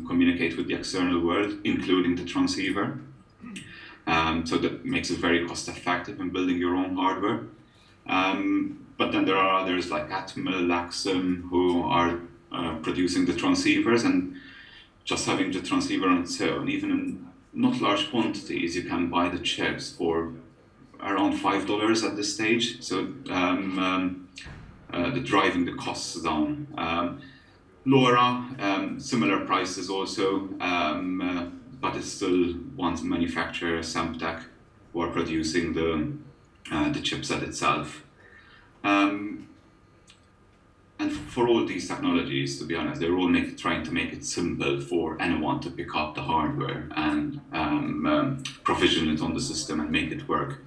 communicate with the external world, including the transceiver. So that makes it very cost effective in building your own hardware. But then there are others like Atmel, Axum, who are producing the transceivers, and just having the transceiver on its own, even in not large quantities, you can buy the chips for around $5 at this stage. So the driving the costs down. LoRa, similar prices also, but it's still one manufacturer, Semtech, who are producing the chipset itself. And for all these technologies, to be honest, they're all trying to make it simple for anyone to pick up the hardware and provision it on the system and make it work.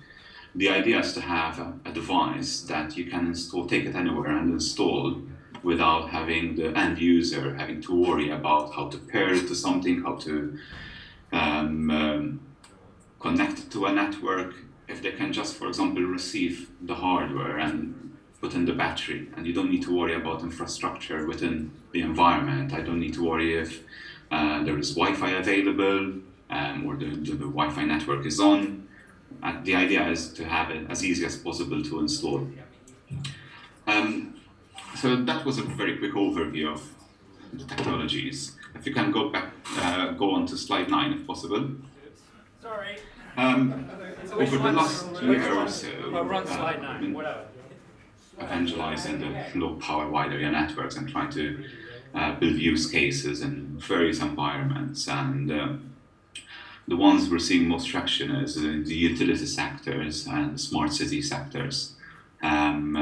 The idea is to have a device that you can install, take it anywhere and install without having the end user having to worry about how to pair it to something, how to connect it to a network. If they can just, for example, receive the hardware and put in the battery, and you don't need to worry about infrastructure within the environment. I don't need to worry if there is Wi-Fi available or the Wi-Fi network is on. The idea is to have it as easy as possible to install. So that was a very quick overview of the technologies. If you can go back, go on to slide 9 if possible. Sorry. Over the last year or so, Well, run slide 9, whatever. Evangelizing the low power wide area networks and trying to build use cases in various environments. And the ones we're seeing most traction is the utility sectors and smart city sectors. And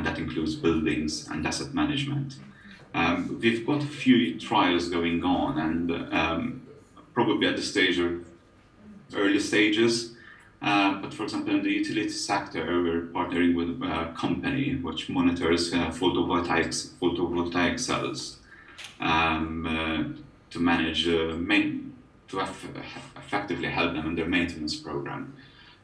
that includes buildings and asset management. We've got a few trials going on, and probably at the stage or early stages. But for example, in the utility sector, we're partnering with a company which monitors photovoltaic cells to manage, effectively help them in their maintenance program,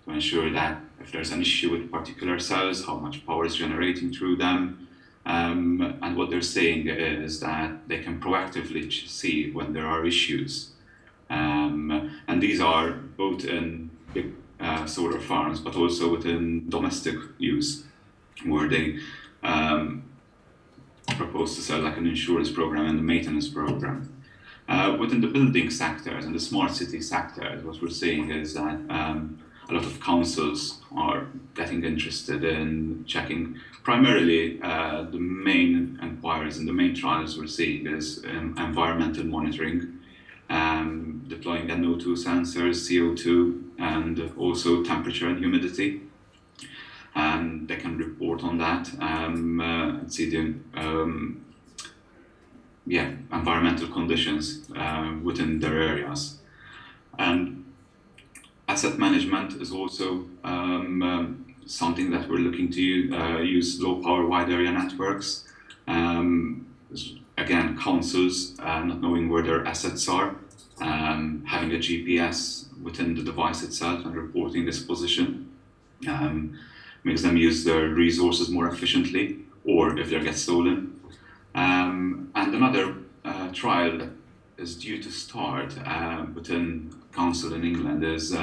to ensure that if there's an issue with particular cells, how much power is generating through them. And what they're saying is that they can proactively see when there are issues. And these are both in big solar farms, but also within domestic use, where they propose to sell like an insurance program and a maintenance program. Within the building sectors and the smart city sectors, what we're seeing is that a lot of councils are getting interested in checking. Primarily, the main inquiries and the main trials we're seeing is environmental monitoring, deploying NO2 sensors, CO2, and also temperature and humidity. And they can report on that and see the environmental conditions within their areas. And asset management is also something that we're looking to use low power wide area networks. Again, councils not knowing where their assets are, having a GPS within the device itself and reporting this position makes them use their resources more efficiently, or if they get stolen. And another trial that is due to start within council in England is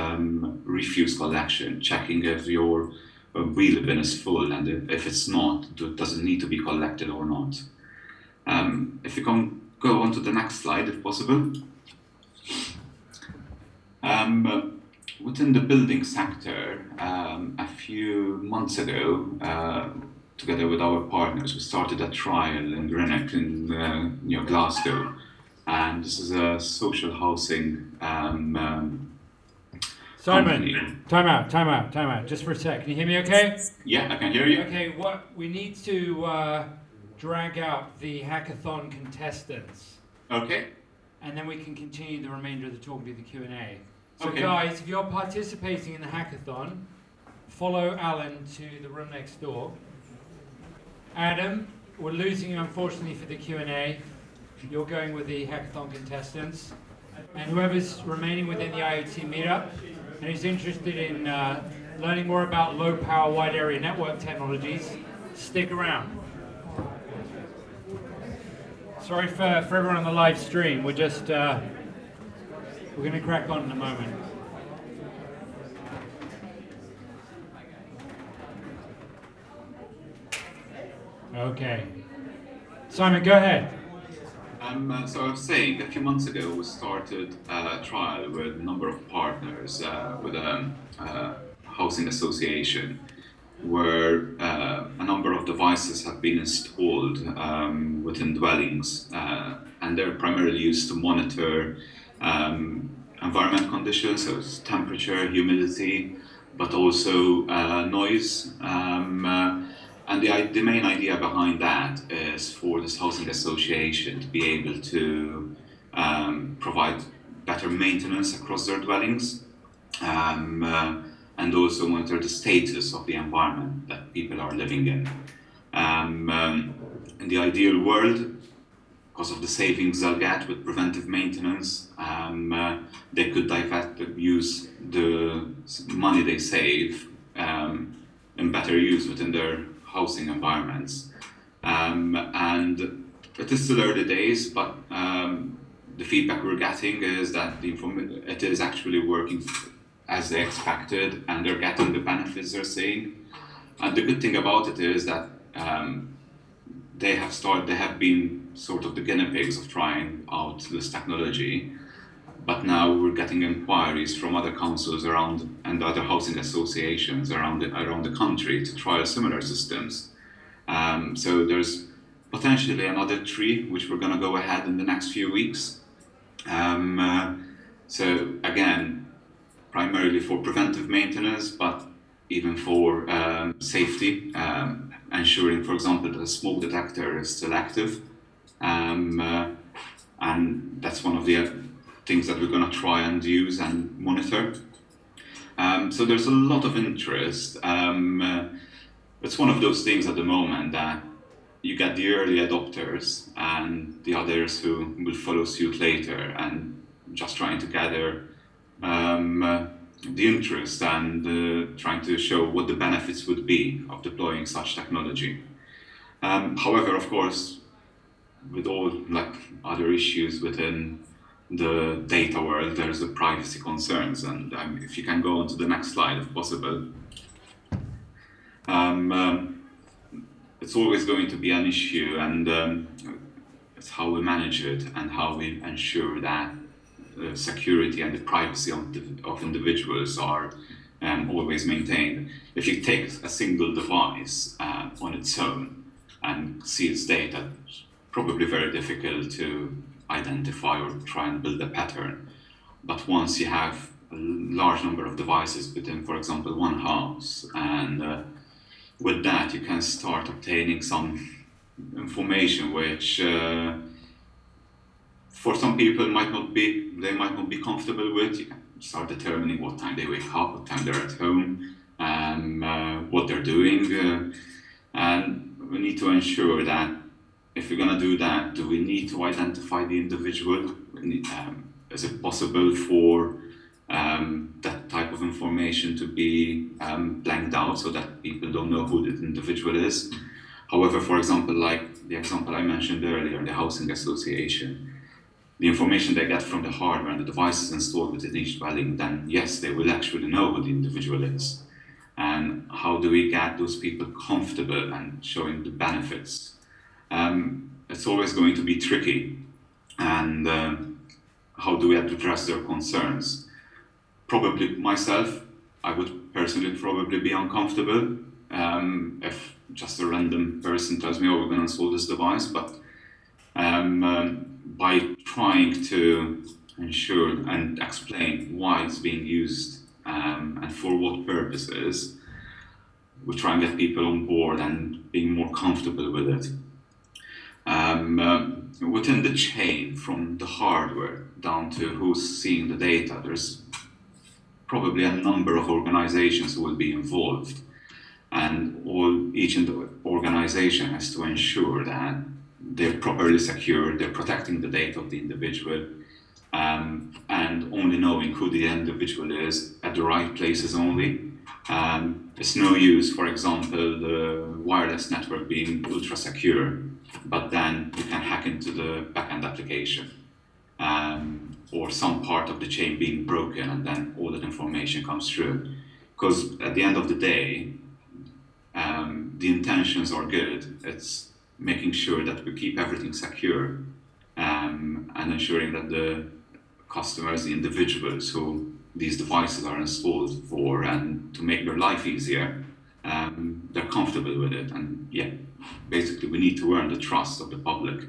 refuse collection, checking if your wheel bin is full, and if it's not, does it need to be collected or not. If you can go on to the next slide, if possible. Within the building sector, a few months ago, together with our partners, we started a trial in Greenock near Glasgow. And this is a social housing Simon, time out, just for a sec. Can you hear me okay? Yeah, I can hear you. Okay, we need to drag out the hackathon contestants. Okay. And then we can continue the remainder of the talk and do the Q&A. So okay. Guys, if you're participating in the hackathon, follow Alan to the room next door. Adam, we're losing you unfortunately for the Q&A. You're going with the hackathon contestants. And whoever's remaining within the IOT meetup and is interested in learning more about low power wide area network technologies, stick around. Sorry for everyone on the live stream. We're just we're going to crack on in a moment. Okay. Simon, go ahead. So I was saying, a few months ago, we started a trial with a number of partners with a housing association, where a number of devices have been installed within dwellings, and they're primarily used to monitor environment conditions, so it's temperature, humidity, but also noise. And the main idea behind that is for this housing association to be able to provide better maintenance across their dwellings, and also monitor the status of the environment that people are living in. In the ideal world, because of the savings they'll get with preventive maintenance, they could use the money they save in better use within their housing environments. And it is still early days, but the feedback we're getting is that it is actually working as they expected, and they're getting the benefits they're seeing. And the good thing about it is that they have been sort of the guinea pigs of trying out this technology, but now we're getting inquiries from other councils around and other housing associations around the country to trial similar systems. So there's potentially another 3 which we're going to go ahead in the next few weeks. So again, primarily for preventive maintenance, but even for safety, ensuring, for example, that the smoke detector is still active. And that's one of the things that we're going to try and use and monitor. So there's a lot of interest. It's one of those things at the moment that you get the early adopters and the others who will follow suit later, and just trying to gather the interest and trying to show what the benefits would be of deploying such technology. However, of course, with all like other issues within the data world, there's the privacy concerns, and if you can go on to the next slide if possible. It's always going to be an issue, and it's how we manage it and how we ensure that the security and the privacy of individuals are always maintained. If you take a single device on its own and see its data, it's probably very difficult to identify or try and build a pattern. But once you have a large number of devices within, for example, one house, and with that you can start obtaining some information which for some people they might not be comfortable with. You can start determining what time they wake up, what time they're at home, what they're doing, and we need to ensure that if we're going to do that, do we need to identify the individual? Is it possible for that type of information to be blanked out so that people don't know who the individual is? However, for example, like the example I mentioned earlier, the housing association, the information they get from the hardware and the devices installed within each dwelling, then yes, they will actually know who the individual is. And how do we get those people comfortable and showing the benefits? It's always going to be tricky. And how do we address their concerns? Probably myself, I would personally probably be uncomfortable if just a random person tells me, oh, we're going to install this device. But by trying to ensure and explain why it's being used and for what purposes, we try and get people on board and being more comfortable with it. Within the chain, from the hardware down to who's seeing the data, there's probably a number of organizations who will be involved, and each organization has to ensure that they're properly secured, they're protecting the data of the individual, and only knowing who the individual is at the right places only. It's no use, for example, the wireless network being ultra secure, but then you can hack into the backend application, or some part of the chain being broken, and then all that information comes through. Because at the end of the day, the intentions are good. It's making sure that we keep everything secure, and ensuring that the customers, the individuals who these devices are installed for, and to make their life easier, they're comfortable with it. And yeah, basically we need to earn the trust of the public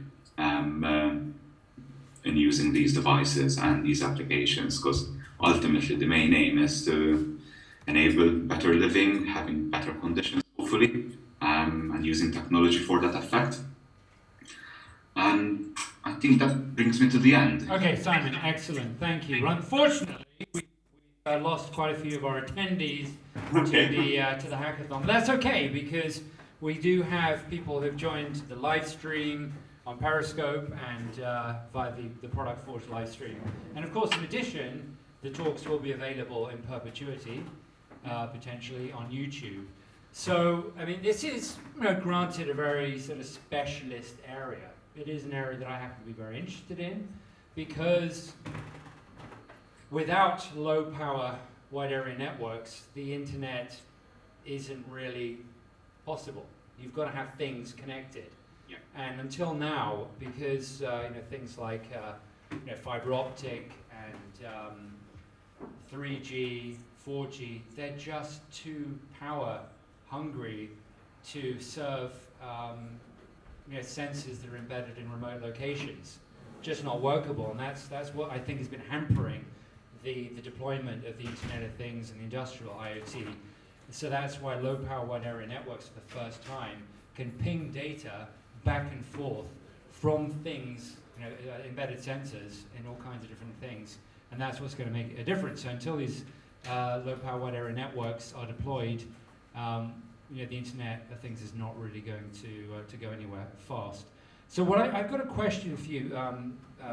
in using these devices and these applications, because ultimately the main aim is to enable better living, having better conditions, hopefully, and using technology for that effect. And I think that brings me to the end. Okay, Simon, excellent, thank you. Unfortunately, we lost quite a few of our attendees to the hackathon. But that's okay, because we do have people who've joined the live stream on Periscope and via the Product Forge live stream. And of course, in addition, the talks will be available in perpetuity, potentially on YouTube. So, I mean, this is, granted, a very sort of specialist area. It is an area that I happen to be very interested in, because without low power wide area networks, the internet isn't really possible. You've got to have things connected. Yeah. And until now, because things like fiber optic and 3G, 4G, they're just too power hungry to serve sensors that are embedded in remote locations. Just not workable, and that's what I think has been hampering the deployment of the Internet of Things and the industrial IoT. So that's why low power wide area networks for the first time can ping data back and forth from things, embedded sensors in all kinds of different things, and that's what's going to make a difference. So until these low power wide area networks are deployed, the Internet of Things is not really going to go anywhere fast. So I've got a question for you,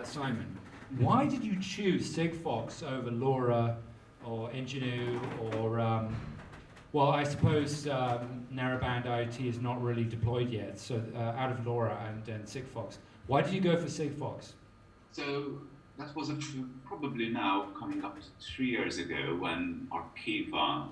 Simon. Why did you choose Sigfox over LoRa or Nginx or, well, I suppose narrowband IoT is not really deployed yet, so out of LoRa and Sigfox. Why did you go for Sigfox? So that was probably now coming up to 3 years ago when Arqiva